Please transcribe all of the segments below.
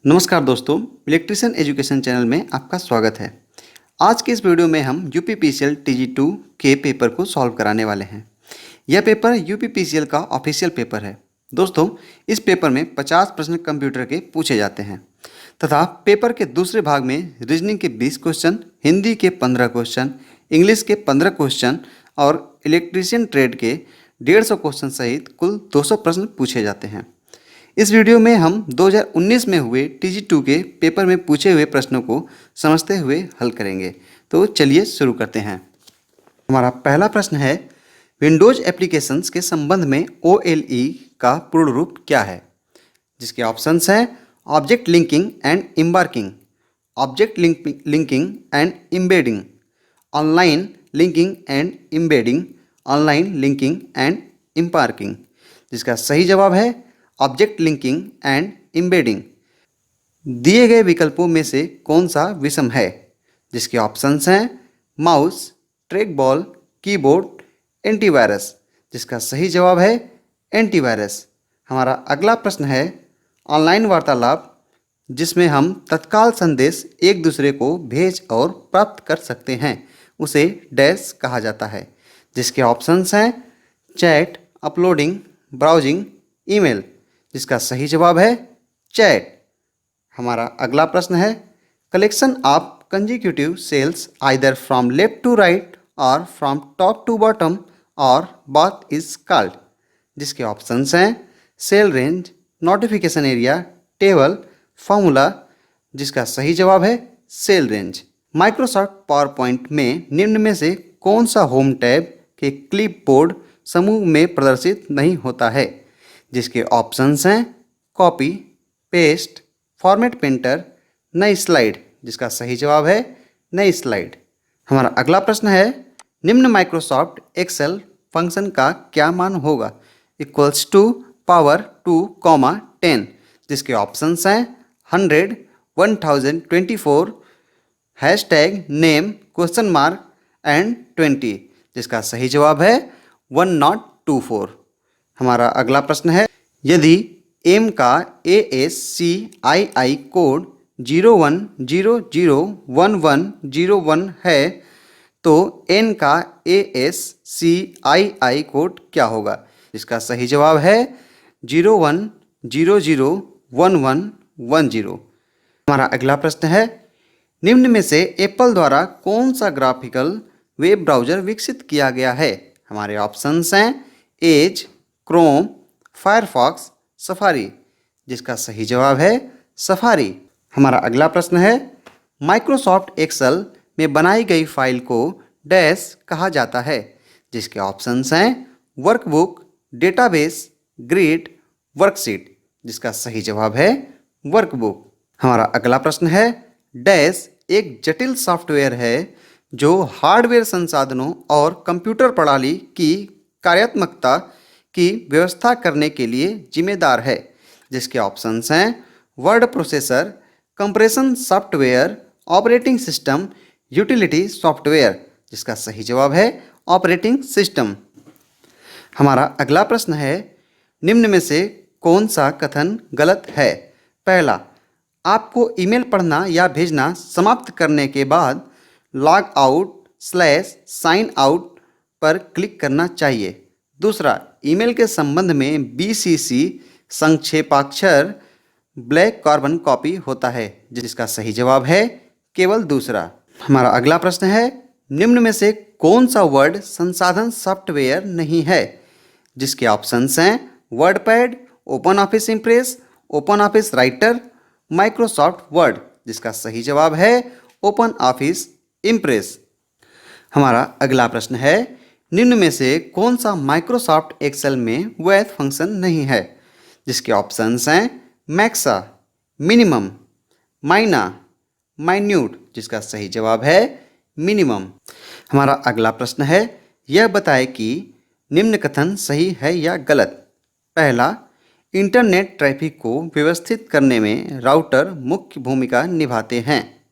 नमस्कार दोस्तों, electrician education channel में आपका स्वागत है। आज के इस वीडियो में हम यूपीपीसीएल TG2 के पेपर को सॉल्व कराने वाले हैं। यह पेपर यूपीपीसीएल का ऑफिशियल पेपर है। दोस्तों, इस पेपर में 50 प्रश्न कंप्यूटर के पूछे जाते हैं तथा पेपर के दूसरे भाग में रीजनिंग के 20 क्वेश्चन, हिंदी के 15 क्वेश्चन, इंग्लिश के 15 क्वेश्चन और इलेक्ट्रीशियन ट्रेड के 150 क्वेश्चन सहित कुल 200 प्रश्न पूछे जाते हैं। इस वीडियो में हम 2019 में हुए TG2 के पेपर में पूछे हुए प्रश्नों को समझते हुए हल करेंगे। तो चलिए शुरू करते हैं। हमारा पहला प्रश्न है, विंडोज एप्लीकेशंस के संबंध में OLE का पूर्ण रूप क्या है? जिसके ऑप्शंस हैं object linking and embarking, object linking and embedding, online linking and embedding, online linking and embarking. जिसका सही जवाब है ऑब्जेक्ट लिंकिंग एंड एम्बेडिंग। दिए गए विकल्पों में से कौन सा विषम है? जिसके ऑप्शंस हैं mouse, track ball, keyboard, antivirus. जिसका सही जवाब है एंटीवायरस। हमारा अगला प्रश्न है, ऑनलाइन वार्तालाप जिसमें हम तत्काल संदेश एक दूसरे को भेज और प्राप्त कर सकते हैं, उसे डैश कहा जाता है। जिसके ऑप्शंस हैं चैट, अपलोडिंग, ब्राउजिंग, ईमेल। जिसका सही जवाब है चैट। हमारा अगला प्रश्न है, collection of consecutive cells either from left to right or from top to bottom or both is called. जिसके ऑप्शंस हैं cell range, notification area, table, formula. जिसका सही जवाब है cell range. Microsoft PowerPoint में निम्न में से कौन सा होम टैब के क्लिपबोर्ड समूह में प्रदर्शित नहीं होता है? जिसके ऑप्शंस हैं कॉपी, पेस्ट, फॉर्मेट पेंटर, नई स्लाइड। जिसका सही जवाब है नई स्लाइड। हमारा अगला प्रश्न है, निम्न माइक्रोसॉफ्ट एक्सेल फंक्शन का क्या मान होगा? Equals to power 2, 10। जिसके ऑप्शंस हैं 100, 1024, hashtag name, question mark and 20। जिसका सही जवाब है 1024। हमारा अगला प्रश्न है, यदि एम का ASCII कोड 01001101 है तो एन का ASCII कोड क्या होगा? जिसका सही जवाब है 01001110। हमारा अगला प्रश्न है, निम्न में से एप्पल द्वारा कौन सा ग्राफिकल वेब ब्राउज़र विकसित किया गया है? हमारे ऑप्शंस हैं एज, क्रोम, फायरफॉक्स, सफारी। जिसका सही जवाब है सफारी। हमारा अगला प्रश्न है, माइक्रोसॉफ्ट एक्सेल में बनाई गई फाइल को डैश कहा जाता है? जिसके ऑप्शंस हैं वर्कबुक, डेटाबेस, ग्रिड, वर्कशीट। जिसका सही जवाब है वर्कबुक। हमारा अगला प्रश्न है, डैश एक जटिल सॉफ्टवेयर है जो हार्डवेयर संसाधनों और कंप्यूटर प्रणाली की कार्यात्मकता की व्यवस्था करने के लिए जिम्मेदार है। जिसके ऑप्शंस हैं word processor, compression software, operating system, utility software. जिसका सही जवाब है ऑपरेटिंग सिस्टम। हमारा अगला प्रश्न है, निम्न में से कौन सा कथन गलत है? पहला, आपको ईमेल पढ़ना या भेजना समाप्त करने के बाद लॉग आउट/साइन आउट पर क्लिक करना चाहिए। दूसरा, ईमेल के संबंध में BCC संक्षेपाक्षर ब्लैक कार्बन कॉपी होता है। जिसका सही जवाब है केवल दूसरा। हमारा अगला प्रश्न है, निम्न में से कौन सा वर्ड संसाधन सॉफ्टवेयर नहीं है? जिसके ऑप्शंस हैं WordPad, open office impress, open office writer, Microsoft word. जिसका सही जवाब है ओपन ऑफिस इम्प्रेस। हमारा अगला प्रश्न है, निम्न में से कौन सा माइक्रोसॉफ्ट एक्सेल में वैध फंक्शन नहीं है? जिसके ऑप्शंस हैं मैक्सा, मिनिमम, माइना, माइन्यूट। जिसका सही जवाब है मिनिमम। हमारा अगला प्रश्न है, यह बताए कि निम्न कथन सही है या गलत। पहला, इंटरनेट ट्रैफिक को व्यवस्थित करने में राउटर मुख्य भूमिका निभाते हैं।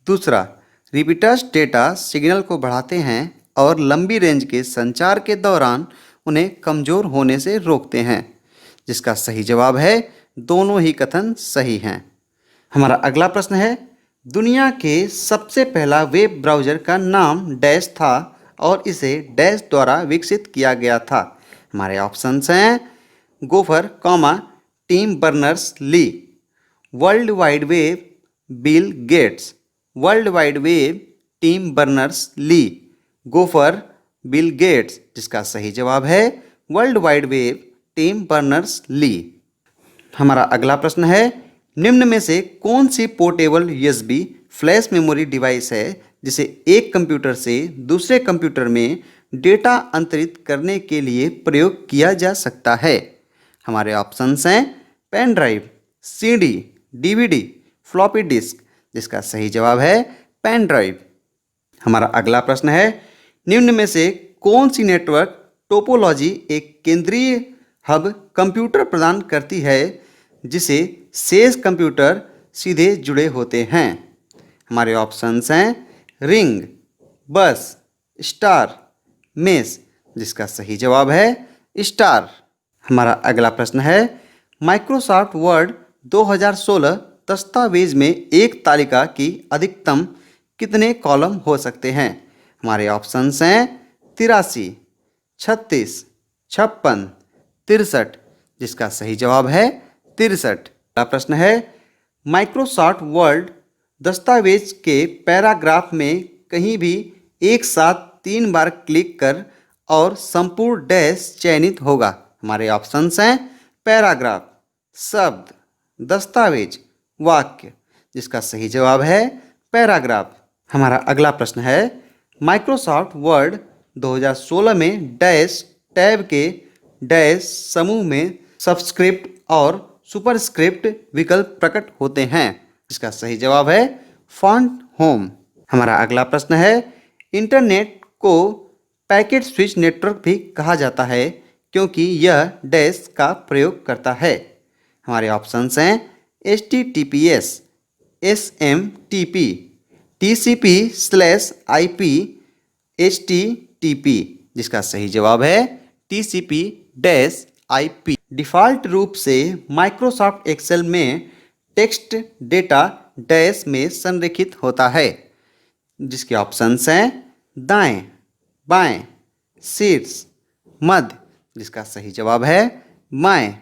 दूसरा, रिपीटर्स डेटा सिग्नल को बढ़ाते हैं और लंबी रेंज के संचार के दौरान उन्हें कमज़ोर होने से रोकते हैं। जिसका सही जवाब है दोनों ही कथन सही हैं। हमारा अगला प्रश्न है, दुनिया के सबसे पहला वेब ब्राउज़र का नाम डैश था और इसे डैश द्वारा विकसित किया गया था। हमारे ऑप्शंस हैं Gopher, Tim Berners Lee, World Wide Web Bill Gates, World Wide Web Tim Berners Lee, Gopher Bill Gates. जिसका सही जवाब है World Wide Web Tim Berners Lee. हमारा अगला प्रश्न है, निम्न में से कौन सी portable USB flash memory device है जिसे एक कंप्यूटर से दूसरे कंप्यूटर में डेटा अंतरित करने के लिए प्रयोग किया जा सकता है? हमारे ऑप्शंस हैं pen drive, CD, DVD, floppy disk. जिसका सही जवाब है पेन ड्राइव। हमारा अगला प्रश्न है, निम्न में से कौन सी नेटवर्क टोपोलॉजी एक केंद्रीय हब कंप्यूटर प्रदान करती है जिसे शेष कंप्यूटर सीधे जुड़े होते हैं? हमारे ऑप्शंस हैं रिंग, बस, स्टार, मेश। जिसका सही जवाब है स्टार। हमारा अगला प्रश्न है, माइक्रोसॉफ्ट वर्ड 2016 दस्तावेज में एक तालिका की अधिकतम कितने कॉलम हो सकते हैं? हमारे ऑप्शंस हैं 83, 36, 56, 63। जिसका सही जवाब है 63। अगला प्रश्न है, माइक्रोसॉफ्ट वर्ड दस्तावेज के पैराग्राफ में कहीं भी एक साथ 3 बार क्लिक कर और संपूर्ण डैश चयनित होगा। हमारे ऑप्शंस हैं पैराग्राफ, शब्द, दस्तावेज, वाक्य। जिसका सही जवाब है पैराग्राफ। हमारा अगला प्रश्न है, माइक्रोसॉफ्ट वर्ड 2016 में डैश टैब के डैश समूह में सबस्क्रिप्ट और सुपरस्क्रिप्ट विकल्प प्रकट होते हैं। इसका सही जवाब है फॉन्ट होम। हमारा अगला प्रश्न है, इंटरनेट को पैकेट स्विच नेटवर्क भी कहा जाता है क्योंकि यह डैश का प्रयोग करता है। हमारे ऑप्शंस हैं HTTPS, SMTP, TCP/IP, HTTP। जिसका सही जवाब है TCP/IP। डिफ़ॉल्ट रूप से माइक्रोसॉफ्ट एक्सेल में टेक्स्ट डेटा डैश में संरेखित होता है। जिसके ऑप्शंस हैं दाएं, बाएं, शीर्ष, मध्य। जिसका सही जवाब है बाएं।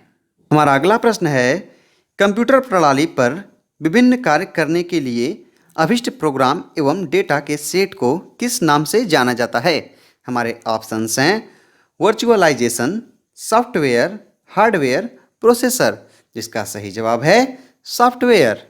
हमारा अगला प्रश्न है, कंप्यूटर प्रणाली पर विभिन्न कार्य करने के लिए अभिष्ट प्रोग्राम एवं डेटा के सेट को किस नाम से जाना जाता है? हमारे ऑप्शंस हैं वर्चुअलाइजेशन, सॉफ्टवेयर, हार्डवेयर, प्रोसेसर। जिसका सही जवाब है सॉफ्टवेयर।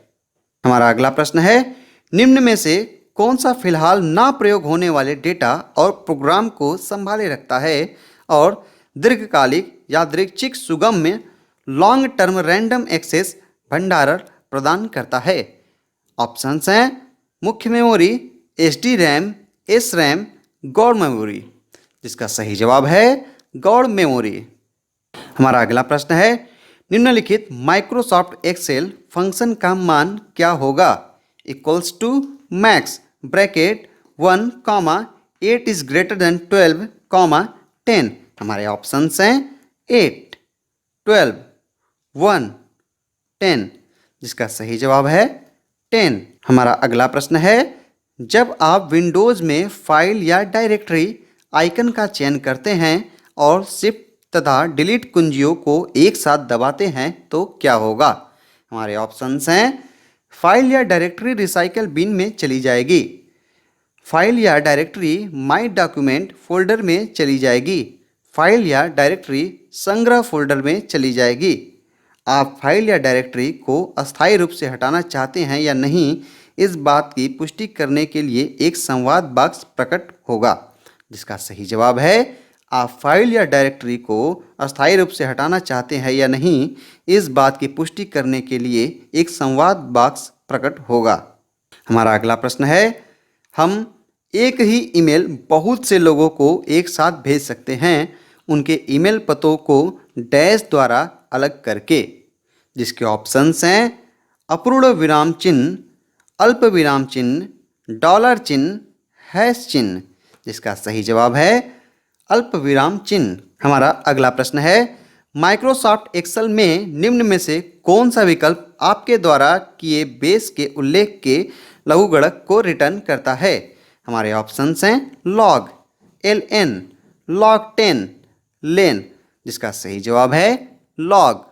हमारा अगला प्रश्न है, निम्न में से कौन सा फिलहाल ना प्रयोग होने वाले डेटा और प्रोग्राम को संभाले रखता है और दीर्घकालिक यादृच्छिक सुगम्य लॉन्ग टर्म रैंडम एक्सेस भंडारण प्रदान करता है? ऑप्शंस हैं मुख्य मेमोरी, SD रैम, SRAM, गौड़ मेमोरी। जिसका सही जवाब है गौड़ मेमोरी। हमारा अगला प्रश्न है, निम्नलिखित माइक्रोसॉफ्ट एक्सेल फंक्शन का मान क्या होगा? Equals to max bracket 1, 8 is greater then 12, 10। हमारे ऑप्शंस हैं 8, 12, 1, 10। जिसका सही जवाब है 10। हमारा अगला प्रश्न है, जब आप विंडोज़ में फाइल या डायरेक्टरी आइकन का चयन करते हैं और शिफ्ट तथा डिलीट कुंजियों को एक साथ दबाते हैं तो क्या होगा? हमारे ऑप्शंस हैं फाइल या डायरेक्टरी रिसाइकल बिन में चली जाएगी, फाइल या डायरेक्टरी माई डॉक्यूमेंट फोल्डर में चली जाएगी, फाइल या डायरेक्टरी संग्रह फोल्डर में चली जाएगी। आप फाइल या डायरेक्टरी को अस्थायी रूप से हटाना चाहते हैं या नहीं, इस बात की पुष्टि करने के लिए एक संवाद बॉक्स प्रकट होगा। जिसका सही जवाब है आप फाइल या डायरेक्टरी को अस्थायी रूप से हटाना चाहते हैं या नहीं, इस बात की पुष्टि करने के लिए एक संवाद बॉक्स प्रकट होगा। हमारा अगला प्रश्न है, हम एक ही ईमेल बहुत से लोगों को एक साथ भेज सकते हैं उनके ईमेल पतों को डैश द्वारा अलग करके। जिसके ऑप्शंस हैं अपूर्ण विराम चिन्ह, अल्प विराम चिन्ह, डॉलर चिन्ह, हैश चिन्ह। जिसका सही जवाब है अल्प विराम चिन्ह। हमारा अगला प्रश्न है, माइक्रोसॉफ्ट एक्सेल में निम्न में से कौन सा विकल्प आपके द्वारा किए बेस के उल्लेख के लघुगणक को रिटर्न करता है? हमारे ऑप्शंस हैं लॉग, एल एन, लॉग 10, लेन, जिसका सही जवाब है लॉग।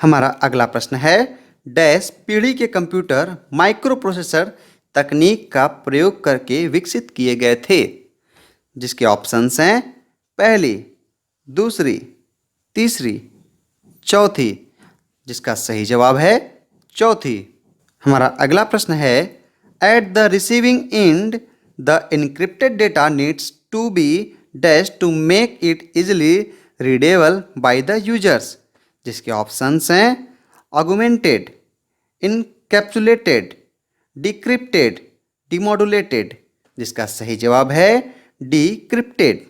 हमारा अगला प्रश्न है डैश पीढ़ी के कंप्यूटर माइक्रो प्रोसेसर तकनीक का प्रयोग करके विकसित किए गए थे, जिसके ऑप्शंस हैं पहली, दूसरी, तीसरी, चौथी, जिसका सही जवाब है चौथी। हमारा अगला प्रश्न है at the receiving end the encrypted data needs to be dash to make it easily readable by the users, जिसके ऑप्शंस हैं ऑगमेंटेड, इनकैप्सुलेटेड, डिक्रिप्टेड, डिमोडुलेटेड, जिसका सही जवाब है डिक्रिप्टेड।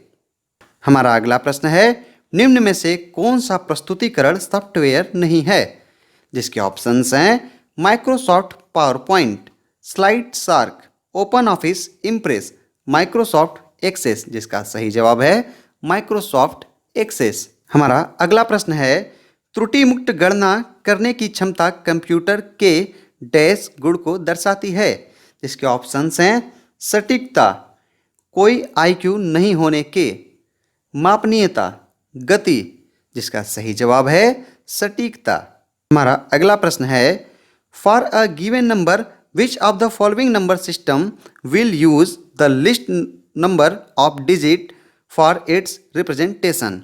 हमारा अगला प्रश्न है निम्न में से कौन सा प्रस्तुतिकरण सॉफ्टवेयर नहीं है, जिसके ऑप्शंस हैं Microsoft PowerPoint, Slide Shark, OpenOffice Impress, Microsoft Access, जिसका सही जवाब है माइक्रोसॉफ्ट एक्सेस। हमारा अगला प्रश्न है त्रुटि मुक्त गणना करने की क्षमता कंप्यूटर के डैश गुण को दर्शाती है, जिसके ऑप्शंस हैं सटीकता, कोई आईक्यू नहीं होने के, मापनीयता, गति, जिसका सही जवाब है सटीकता। हमारा अगला प्रश्न है for a given number which of the following number system will use the list number of digit for its representation.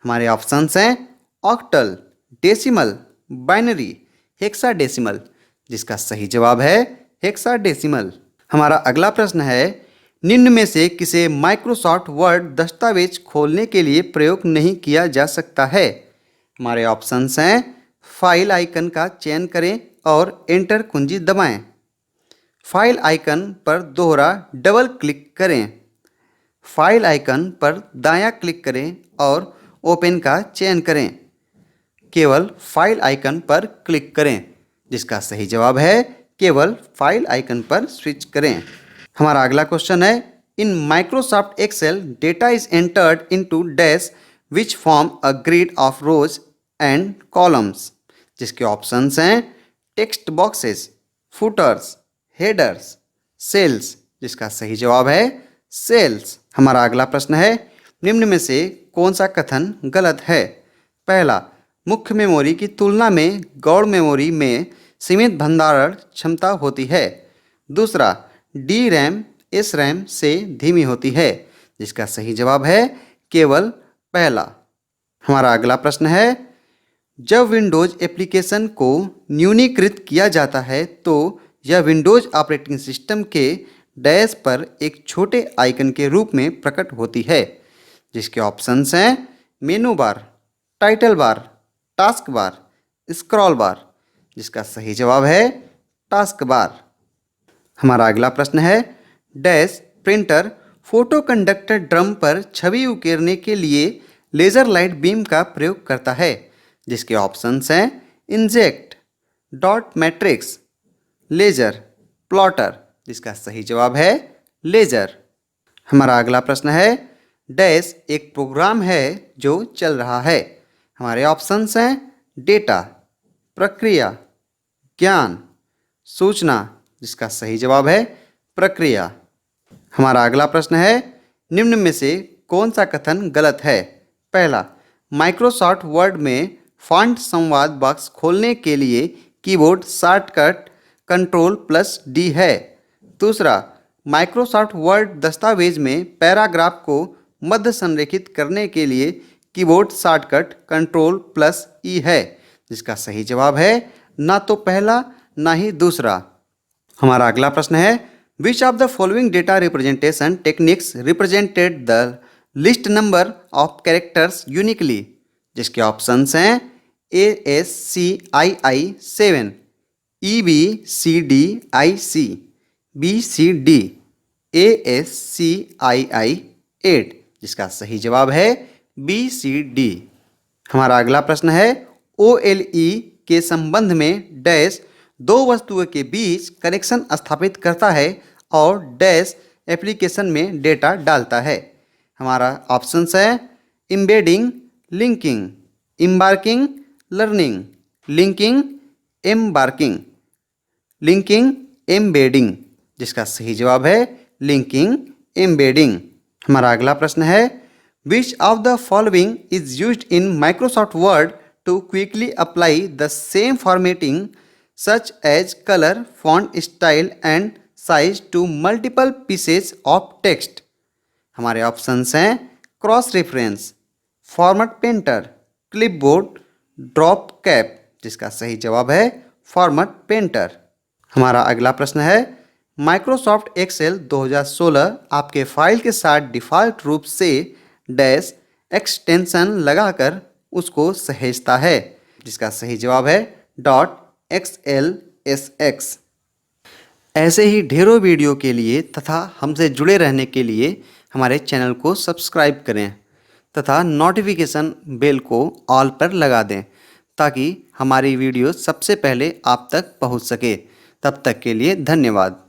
हमारे ऑप्शंस हैं ऑक्टल, डेसिमल, बाइनरी, हेक्साडेसिमल, जिसका सही जवाब है हेक्साडेसिमल। हमारा अगला प्रश्न है निम्न में से किसे माइक्रोसॉफ्ट वर्ड दस्तावेज खोलने के लिए प्रयोग नहीं किया जा सकता है? हमारे ऑप्शंस हैं फाइल आइकन का चयन करें और एंटर कुंजी दबाएं, फाइल आइकन पर दोहरा डबल क्लिक करें, फाइल आइकन पर दायां क्लिक करें और ओपन का चयन करें, केवल फाइल आइकन पर क्लिक करें, जिसका सही जवाब है केवल फाइल आइकन पर स्विच करें। हमारा अगला क्वेश्चन है in Microsoft Excel data is entered into dash which form a grid of rows and columns, जिसके ऑप्शंस हैं text boxes, footers, headers, cells, जिसका सही जवाब है सेल्स। हमारा अगला प्रश्न है निम्न में से कौन सा कथन गलत है? पहला, मुख्य मेमोरी की तुलना में गौड़ मेमोरी में सीमित भंडारण क्षमता होती है। दूसरा, डी रैम एस रैम से धीमी होती है, जिसका सही जवाब है केवल पहला। हमारा अगला प्रश्न है जब विंडोज एप्लीकेशन को न्यूनीकृत किया जाता है तो यह विंडोज ऑपरेटिंग सिस्टम के डैश पर एक छोटे आइकन के रूप में प्रकट होती है, जिसके ऑप्शंस हैं मेनू बार, title bar, task bar, scroll बार, जिसका सही जवाब है टास्क बार। हमारा अगला प्रश्न है dash printer photo conductor drum पर छवि उकेरने के लिए लेज़र लाइट बीम का प्रयोग करता है, जिसके ऑप्शंस हैं inkjet, dot matrix, laser, plotter, जिसका सही जवाब है लेजर। हमारा अगला प्रश्न है डैश एक प्रोग्राम है जो चल रहा है। हमारे ऑप्शंस हैं डेटा, प्रक्रिया, ज्ञान, सूचना, जिसका सही जवाब है प्रक्रिया। हमारा अगला प्रश्न है निम्न में से कौन सा कथन गलत है? पहला, माइक्रोसॉफ्ट वर्ड में फॉन्ट संवाद बॉक्स खोलने के लिए कीबोर्ड शॉर्टकट Ctrl+D है। दूसरा, माइक्रोसॉफ्ट वर्ड दस्तावेज में पैराग्राफ को मध्य संरेखित करने के लिए कीबोर्ड शॉर्टकट Ctrl+E है, जिसका सही जवाब है ना तो पहला ना ही दूसरा। हमारा अगला प्रश्न है which of the following data representation techniques represented the list number of characters uniquely, जिसके ऑप्शंस हैं ASCII 7, EBCDIC, BCD, ASCII 8, जिसका सही जवाब है BCD। हमारा अगला प्रश्न है OLE के संबंध में डैश दो वस्तुओं के बीच कनेक्शन स्थापित करता है और डैश एप्लीकेशन में डेटा डालता है। हमारा ऑप्शंस है embedding, linking, embarking learning, linking embarking, linking embedding, जिसका सही जवाब है linking embedding। हमारा अगला प्रश्न है Which of the following is used in Microsoft Word to quickly apply the same formatting such as color, font style and size to multiple pieces of text? हमारे options हैं cross reference, format painter, clipboard, drop cap, जिसका सही जवाब है format painter. हमारा अगला प्रश्न है माइक्रोसॉफ्ट एक्सेल 2016 आपके फाइल के साथ डिफ़ॉल्ट रूप से डैश एक्सटेंशन लगाकर उसको सहेजता है, जिसका सही जवाब है .xlsx। ऐसे ही ढेरों वीडियो के लिए तथा हमसे जुड़े रहने के लिए हमारे चैनल को सब्सक्राइब करें तथा नोटिफिकेशन बेल को ऑल पर लगा दें ताकि हमारी वीडियो सबसे पहले आप तक पहुंच सके। तब तक के लिए धन्यवाद।